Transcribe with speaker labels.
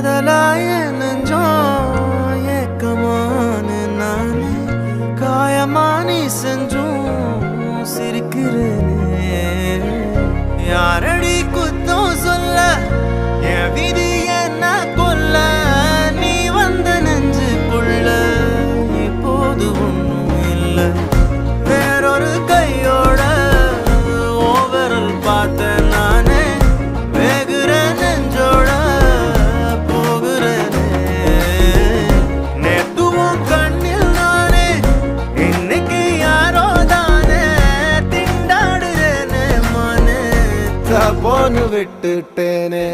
Speaker 1: காதலாய நெஞ்சோம் ஏக்கமான நானே காயமானி செஞ்சும் சிரிக்கிறேனே யாரடி குத்தம் சொல்ல என் விதி என்ன கொல்ல நீ வந்த நெஞ்சுக்குள்ள இப்போது ஒன்றும் இல்லை வேறொரு கையோட ஓவரல் பார்த்த நானே வேகுற நெஞ்சோட போகிறேனே நேத்துவும் கண்ணில் நானே இன்னைக்கு யாரோ தானே திண்டாடுறேனே மானே தப்போன்னு விட்டுட்டேனே